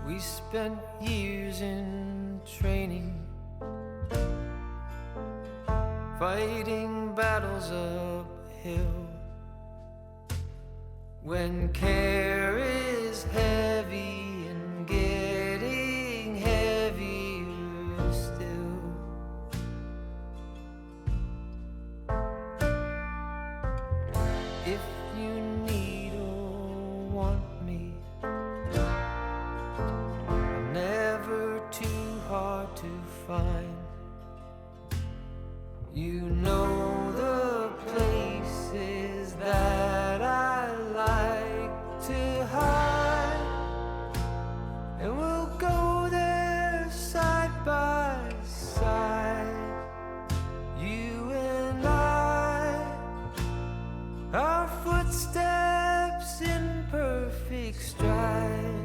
We spent years in training, fighting battles uphill. When care is heavy and getting heavier still. If you need or want me, I'm never too hard to find. You know the places that I like to hide, and we'll go there side by side. You and I, our footsteps in perfect stride.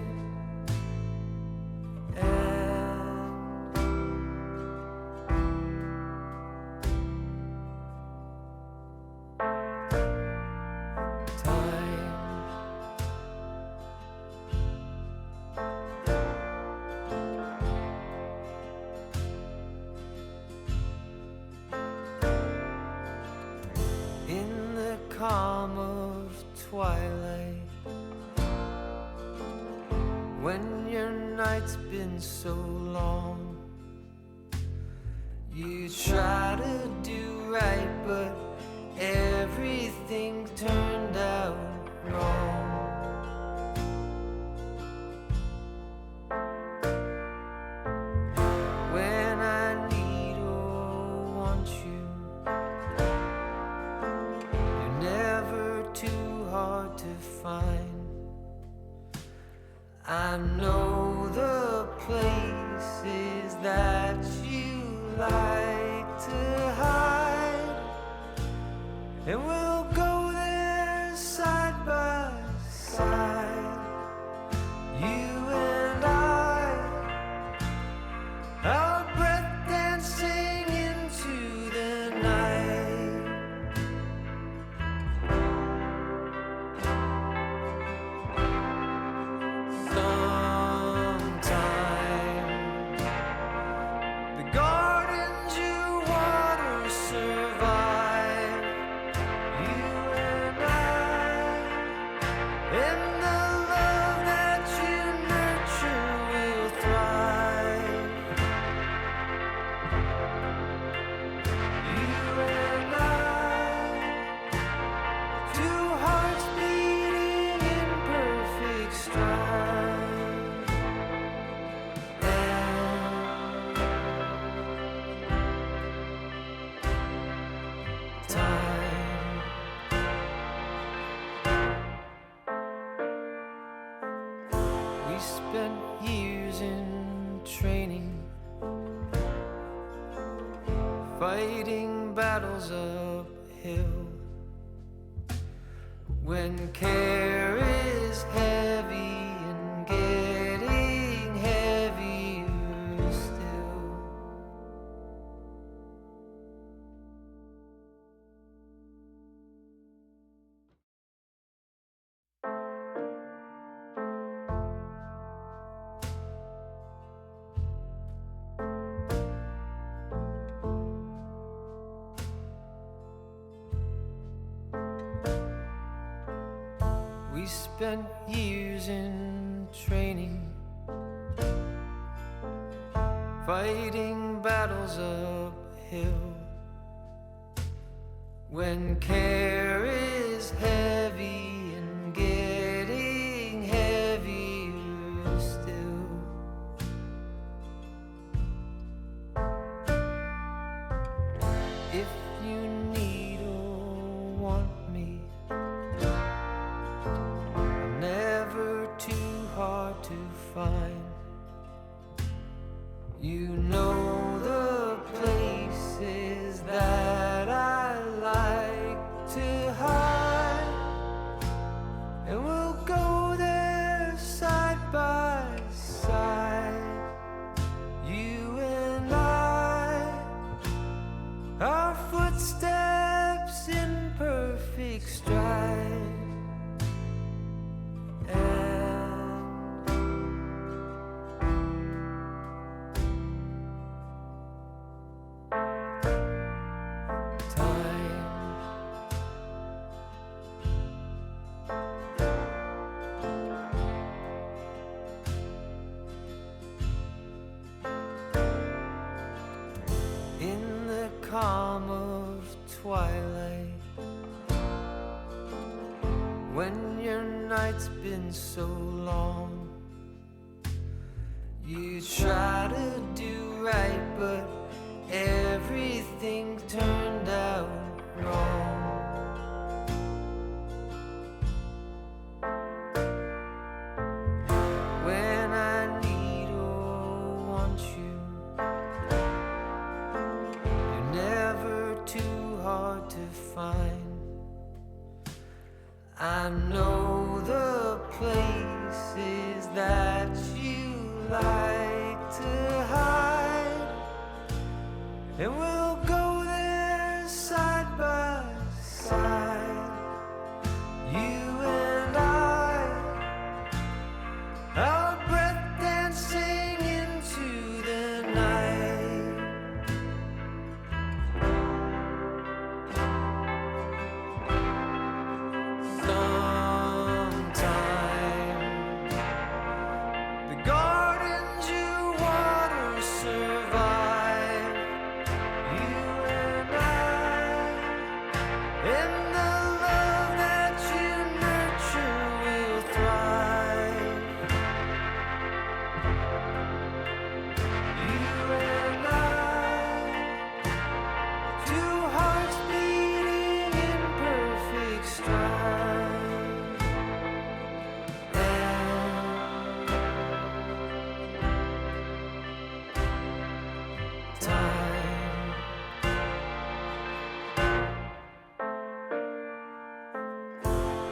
Calm of twilight, when your night's been so long, you try to do right, but everything turned out wrong. When I need or want you, never too hard to find. I know the places that you like to hide, and we'll go there side by side. You and I, our breath dancing into the night. Spent years in training, fighting battles uphill. When care is heavy and getting heavier still. We spent years in training, fighting battles uphill. When care is heavy and getting heavier still. If you need or want me, never too hard to find. You know the places that I like to hide, and we'll go there side by side. You and I, our footsteps in perfect stride. calm of twilight, when your night's been so long, you try to do right, but everything turned out wrong. When I need or want you, you're never too hard to find. I know the places that you like to hide, and we'll go there side by side, you and I, our breath dancing into the night. Sometime the gardens you water survive, you and I, and the love that you nurture will thrive. You and I, two hearts beating in perfect stride.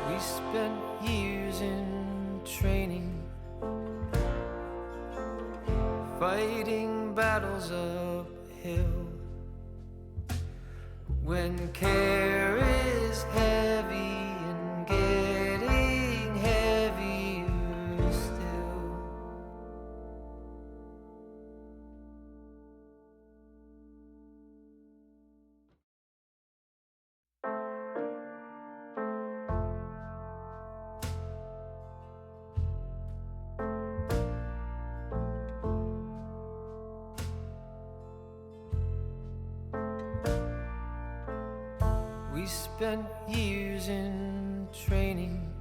We spent years in training, fighting battles uphill, when care is heavy and getting heavier still. We spent years in training,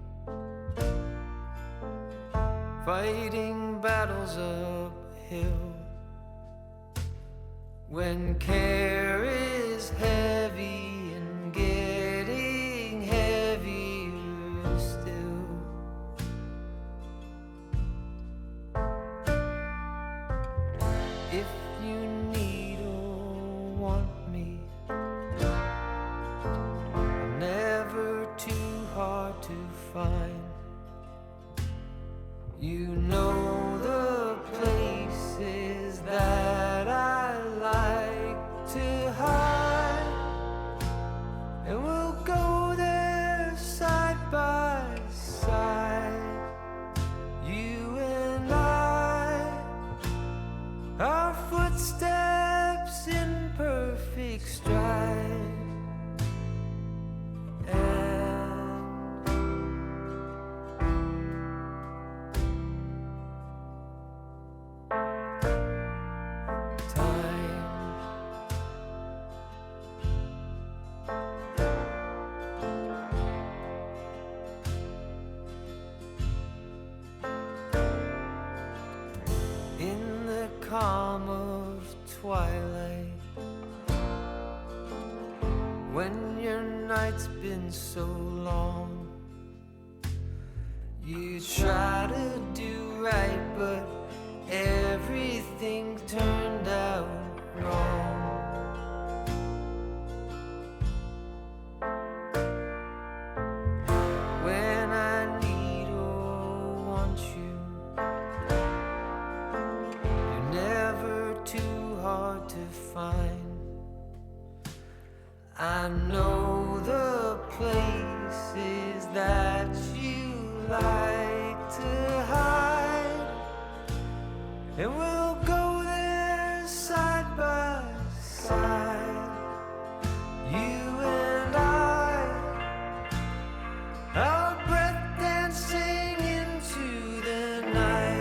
fighting battles uphill, when care is heavy and getting heavier still. If you need or want me, never too hard to find. You know the places that I like to hide, and we'll go there side by side, you and I, our footsteps in perfect stride. In the calm of twilight, when your night's been so long, you try to do right, but everything turned out wrong. When I need or want you, you're never too hard to find. I know the places that you like to hide, and we'll go there side by side, you and I, our breath dancing into the night.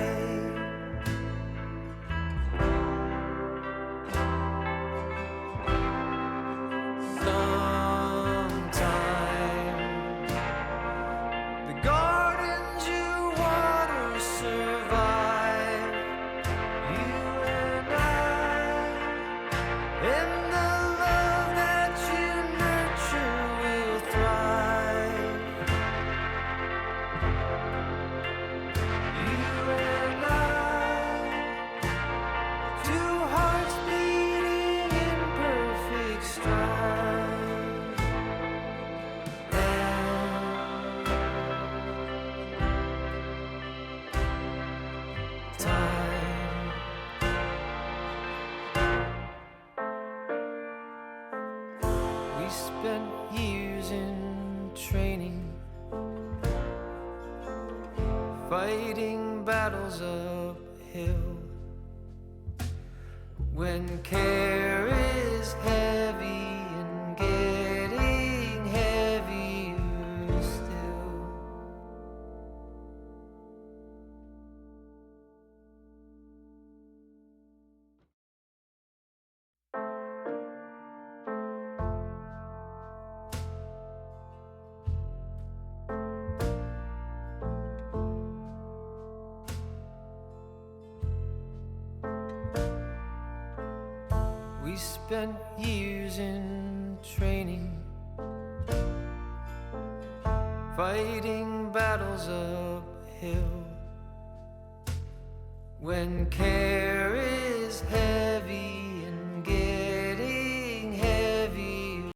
battles uphill. When care is heavy and getting heavier still. We spent years in training, fighting battles uphill. When care is heavy